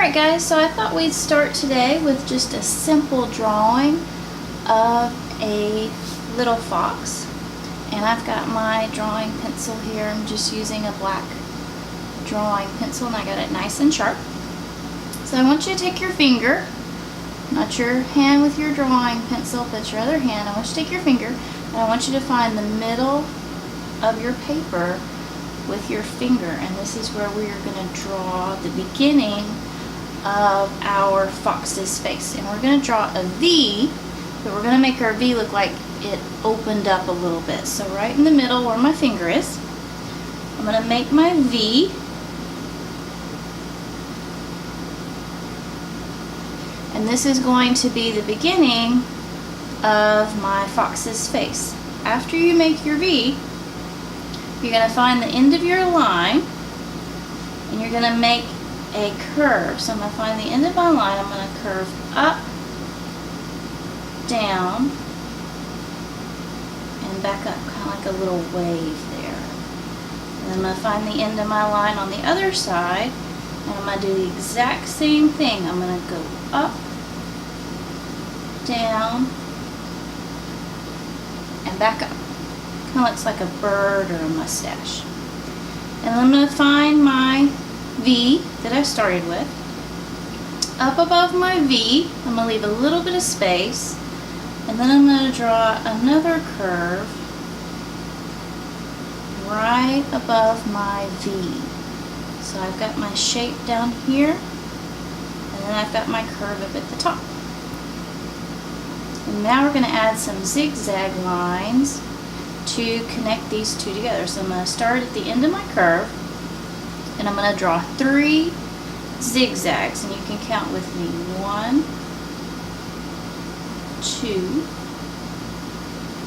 Alright guys, so I thought we'd start today with just a simple drawing of a little fox. And I've got my drawing pencil here. I'm just using a black drawing pencil and I got it nice and sharp. So I want you to take your finger, not your hand with your drawing pencil, but your other hand. I want you to take your finger and I want you to find the middle of your paper with your finger, and this is where we are going to draw the beginning of our fox's face. And we're going to draw a V, but we're going to make our V look like it opened up a little bit. So right in the middle where my finger is, I'm going to make my V. And this is going to be the beginning of my fox's face. After you make your V, you're going to find the end of your line and you're going to make a curve. So I'm going to find the end of my line, I'm going to curve up, down, and back up, kind of like a little wave there. And I'm going to find the end of my line on the other side and I'm going to do the exact same thing. I'm going to go up, down, and back up. Kind of looks like a bird or a mustache. And I'm going to find my V that I started with. Up above my V, I'm going to leave a little bit of space. And then I'm going to draw another curve right above my V. So I've got my shape down here. And then I've got my curve up at the top. And now we're going to add some zigzag lines to connect these two together. So I'm going to start at the end of my curve and I'm going to draw 3 zigzags, and you can count with me. 1, 2,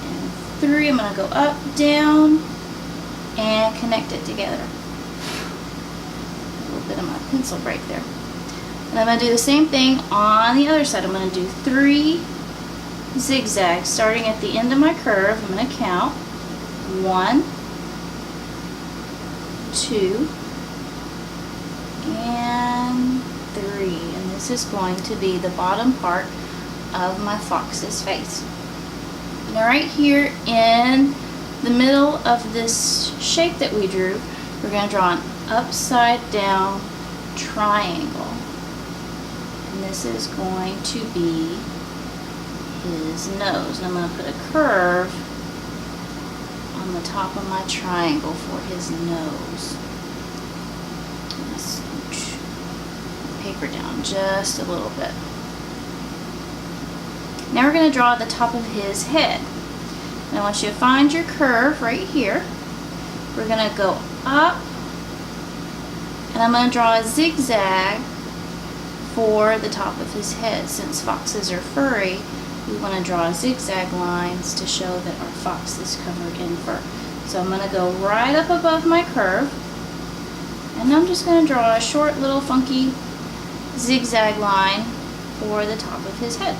and 3. I'm going to go up, down, and connect it together. A little bit of my pencil break there. And I'm going to do the same thing on the other side. I'm going to do 3 zigzags starting at the end of my curve. I'm going to count 1, 2, and 3. And this is going to be the bottom part of my fox's face. Now right here in the middle of this shape that we drew, we're going to draw an upside down triangle. And this is going to be his nose. And I'm going to put a curve on the top of my triangle for his nose. I'm going to scooch the paper down just a little bit. Now we're going to draw the top of his head. And I want you to find your curve right here. We're going to go up and I'm going to draw a zigzag for the top of his head. Since foxes are furry, we want to draw zigzag lines to show that our fox is covered in fur. So I'm going to go right up above my curve and I'm just going to draw a short little funky zigzag line for the top of his head.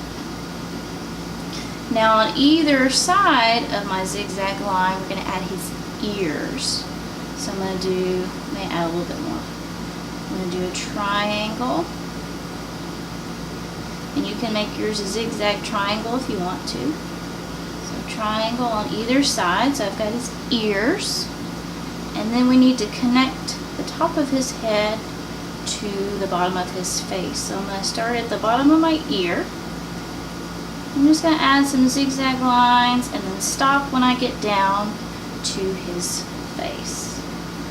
Now on either side of my zigzag line we're going to add his ears. So I'm going to do, may add a little bit more. I'm going to do a triangle. And you can make yours a zigzag triangle if you want to. So triangle on either side. So I've got his ears. And then we need to connect the top of his head to the bottom of his face. So I'm going to start at the bottom of my ear. I'm just going to add some zigzag lines and then stop when I get down to his face.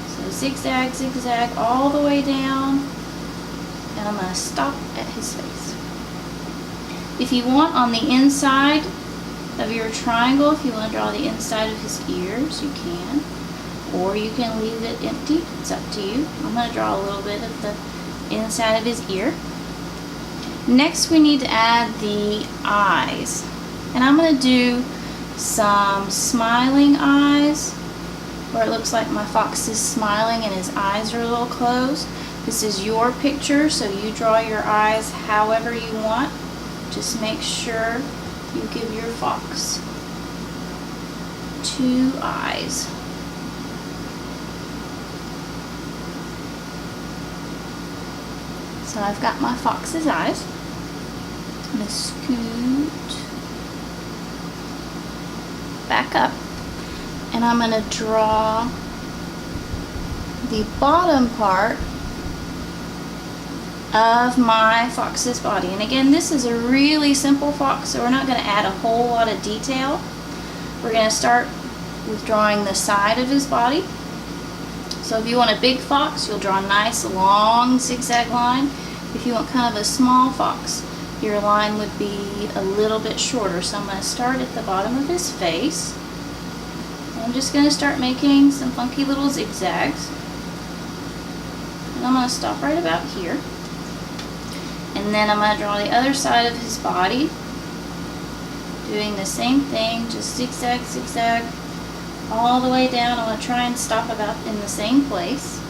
So zigzag, zigzag all the way down. And I'm going to stop at his face. If you want on the inside of your triangle, if you want to draw the inside of his ears, you can. Or you can leave it empty. It's up to you. I'm going to draw a little bit of the inside of his ear. Next we need to add the eyes. And I'm going to do some smiling eyes where it looks like my fox is smiling and his eyes are a little closed. This is your picture, so you draw your eyes however you want. Just make sure you give your fox 2 eyes. So I've got my fox's eyes. I'm going to scoot back up, and I'm going to draw the bottom part of my fox's body. And again, this is a really simple fox, so we're not going to add a whole lot of detail. We're going to start with drawing the side of his body. So if you want a big fox, you'll draw a nice long zigzag line. If you want kind of a small fox, your line would be a little bit shorter. So I'm going to start at the bottom of his face. And I'm just going to start making some funky little zigzags. And I'm going to stop right about here. And then I'm going to draw the other side of his body, doing the same thing, just zigzag, zigzag, all the way down. I'm going to try and stop about in the same place.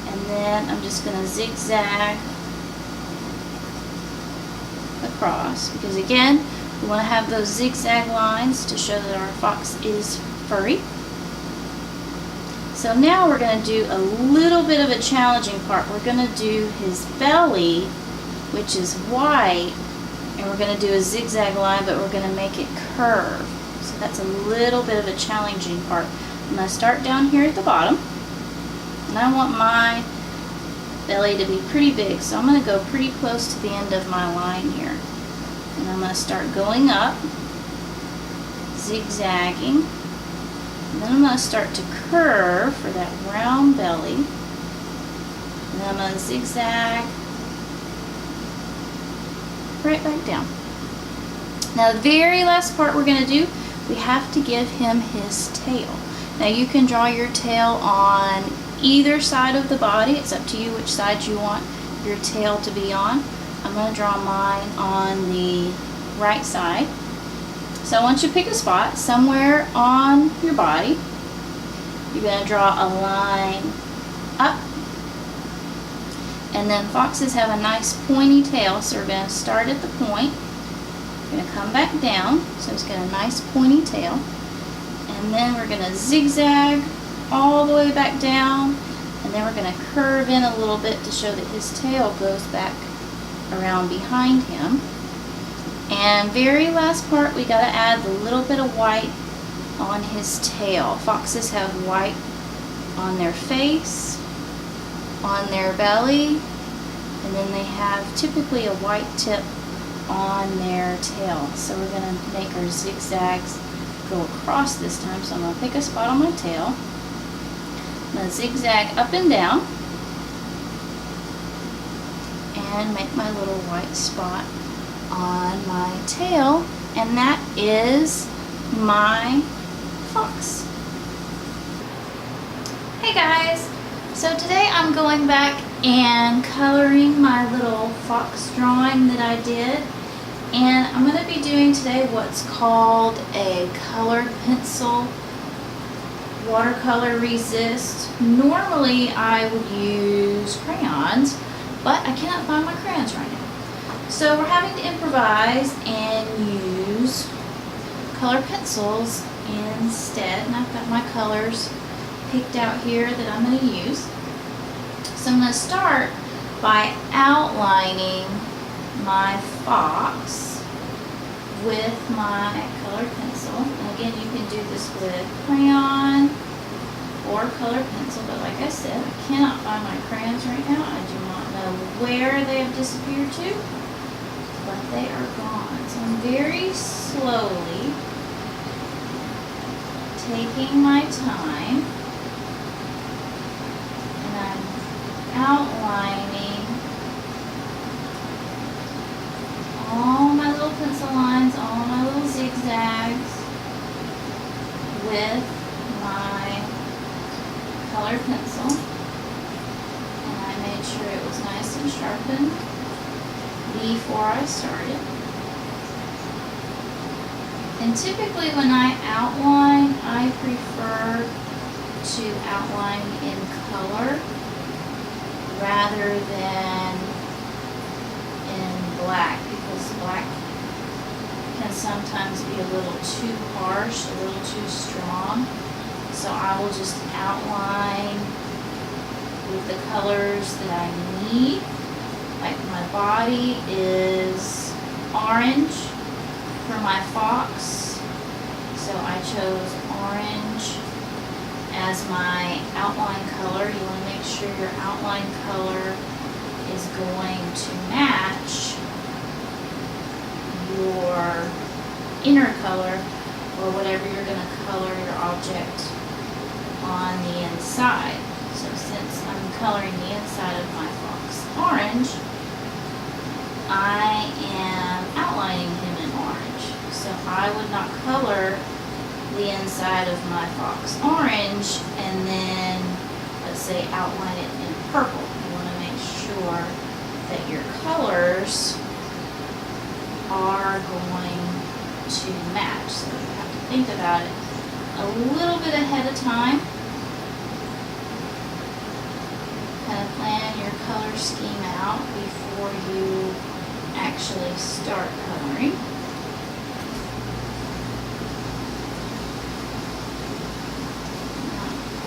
And then I'm just going to zigzag across, because again, we want to have those zigzag lines to show that our fox is furry. So now we're going to do a little bit of a challenging part. We're going to do his belly, which is white, and we're going to do a zigzag line, but we're going to make it curve. So that's a little bit of a challenging part. I'm going to start down here at the bottom, and I want my belly to be pretty big, so I'm going to go pretty close to the end of my line here. And I'm going to start going up, zigzagging, and then I'm going to start to curve for that round belly, and then I'm going to zigzag right back down. Now the very last part we're going to do, we have to give him his tail. Now you can draw your tail on either side of the body. It's up to you which side you want your tail to be on. I'm going to draw mine on the right side. So I want you to pick a spot somewhere on your body. You're going to draw a line up. And then foxes have a nice pointy tail, so we're going to start at the point. We're going to come back down, so it's got a nice pointy tail. And then we're going to zigzag all the way back down, and then we're going to curve in a little bit to show that his tail goes back around behind him. And very last part, we got to add a little bit of white on his tail. Foxes have white on their face, on their belly, and then they have typically a white tip on their tail. So we're going to make our zigzags go across this time. So I'm going to pick a spot on my tail. I'm going to zigzag up and down and make my little white spot on my tail, and that is my fox. Hey guys, so today I'm going back and coloring my little fox drawing that I did, and I'm going to be doing today what's called a colored pencil watercolor resist. Normally I would use crayons, but I cannot find my crayons right now. So we're having to improvise and use color pencils instead. And I've got my colors picked out here that I'm going to use. So I'm going to start by outlining my fox with my colored pencil. And again, you can do this with crayon or colored pencil, but like I said, I cannot find my crayons right now. I do not know where they have disappeared to, but they are gone. So I'm very slowly taking my time, and I'm outlining all my little pencil lines, all my little zigzags with my colored pencil. And I made sure it was nice and sharpened before I started. And typically when I outline, I prefer to outline in color rather than in black, because black can sometimes be a little too harsh, a little too strong. So I will just outline with the colors that I need. Like my body is orange for my fox, so I chose orange as my outline color. You want to make sure your outline color is going to match your inner color, or whatever you're going to color your object on the inside. So since I'm coloring the inside of my fox orange, I am outlining him in orange. So I would not color the inside of my fox orange and then, let's say, outline it in purple. You want to make sure that your colors are going to match. So you have to think about it a little bit ahead of time. Kind of plan your color scheme out before you actually start coloring.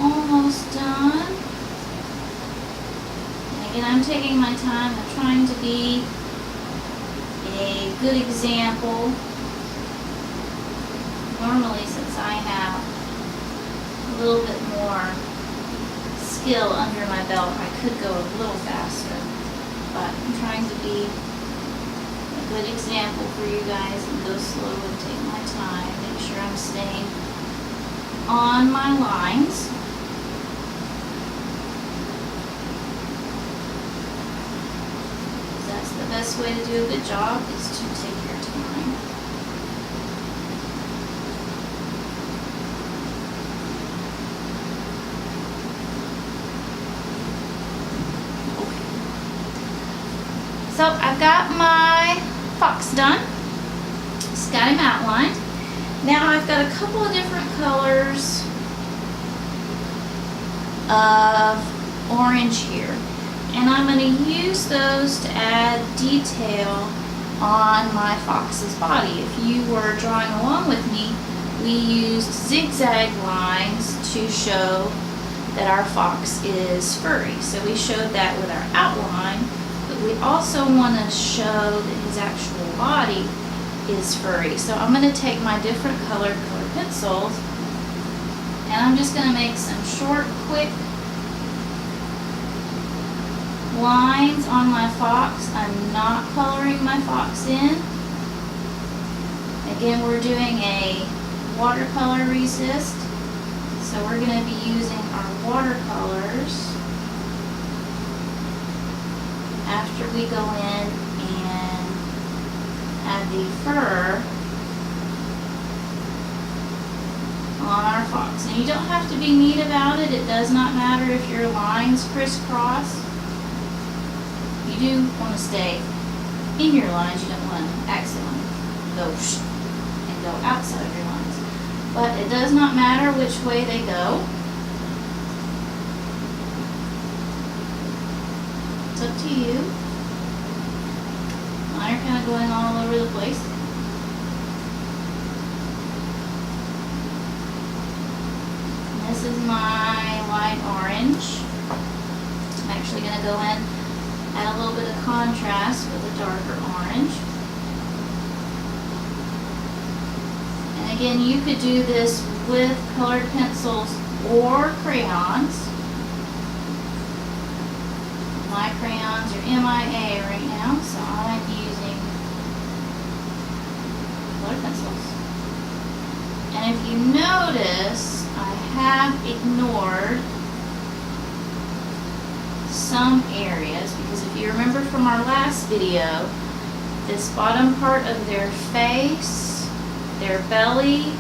Almost done. And again, I'm taking my time. I'm trying to be a good example. Normally, since I have a little bit more skill under my belt, I could go a little faster. But I'm trying to be a good example for you guys and go slow and take my time. Make sure I'm staying on my lines. That's the best way to do a good job, is to take your time. So I've got my fox done. Just got him outlined. Now I've got a couple of different colors of orange here. And I'm going to use those to add detail on my fox's body. If you were drawing along with me, we used zigzag lines to show that our fox is furry. So we showed that with our outline. We also want to show that his actual body is furry. So I'm going to take my different colored color pencils and I'm just going to make some short, quick lines on my fox. I'm not coloring my fox in. Again, we're doing a watercolor resist. So we're going to be using our watercolors after we go in and add the fur on our fox. And you don't have to be neat about it. It does not matter if your lines crisscross. You do want to stay in your lines. You don't want to accidentally go and go outside of your lines. But it does not matter which way they go. It's up to you. Mine are kind of going all over the place. And this is my light orange. I'm actually going to go in, add a little bit of contrast with a darker orange. And again, you could do this with colored pencils or crayons. My crayons are MIA right now, so I'm using colored pencils. And if you notice, I have ignored some areas, because if you remember from our last video, this bottom part of their face, their belly,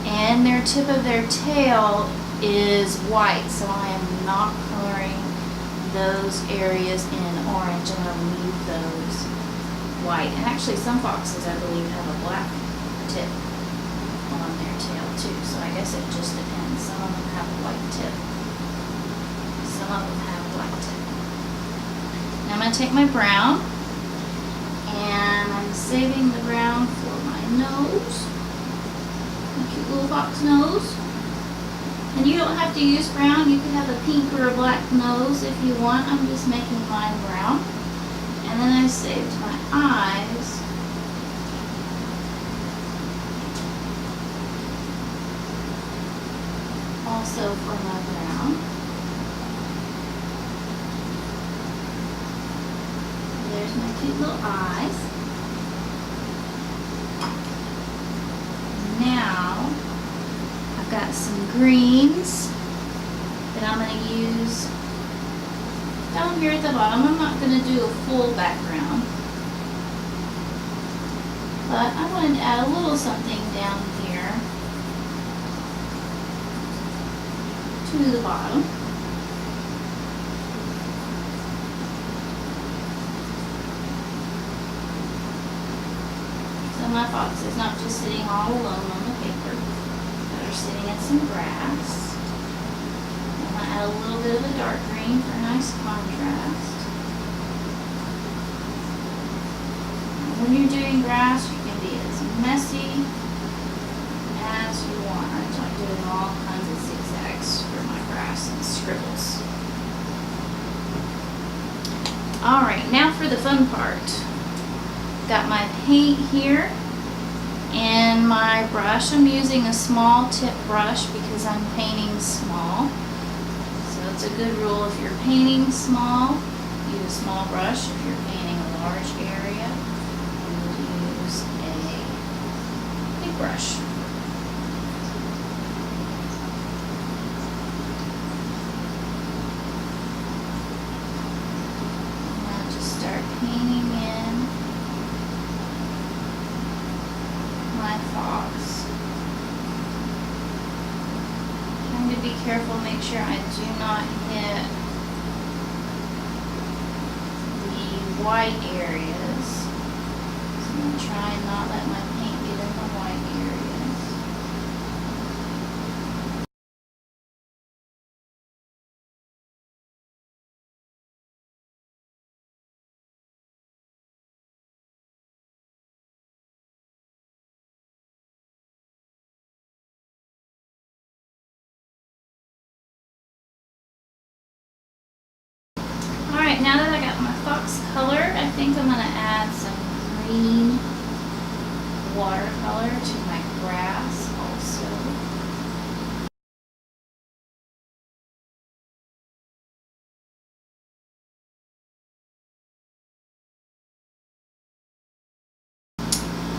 and their tip of their tail is white, so I am not coloring those areas in orange. I'm going to leave those white. And actually some foxes, I believe, have a black tip on their tail too, so I guess it just depends. Some of them have a white tip, some of them have a black tip. Now I'm going to take my brown and I'm saving the brown for my nose, my cute little fox nose. And you don't have to use brown. You can have a pink or a black nose if you want. I'm just making mine brown. And then I saved my eyes. Also for my brown. There's my cute little eyes. Now, I've got some greens that I'm going to use down here at the bottom. I'm not going to do a full background, but I wanted to add a little something down here to the bottom. So my fox is not just sitting all alone on the paper, but are sitting in some grass. I'm going to add a little bit of a dark green for a nice contrast. And when you're doing grass, you can be as messy as you want. I like doing all kinds of zigzags for my grass and scribbles. Alright, now for the fun part. Got my paint here and my brush. I'm using a small tip brush because I'm painting small. So it's a good rule, if you're painting small, use a small brush. If you're painting a large area, use a big brush. Now just start painting in my fox. Trying to be careful, make sure I do not hit the white areas. So I'm going to try and not let my paint get in the white areas. Alright, now that I got my fox color, I think I'm going to add some green watercolor to my grass also.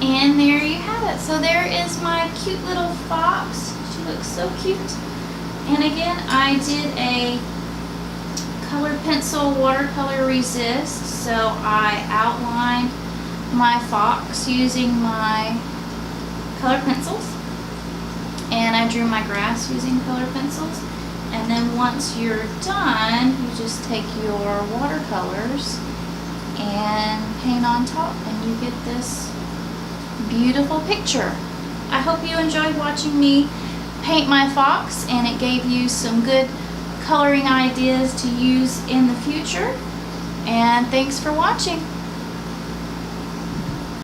And there you have it. So there is my cute little fox. She looks so cute. And again, I did a colored pencil watercolor resist, so I outlined my fox using my color pencils, and I drew my grass using color pencils. And then once you're done, you just take your watercolors and paint on top, and you get this beautiful picture. I hope you enjoyed watching me paint my fox, and it gave you some good coloring ideas to use in the future. And thanks for watching.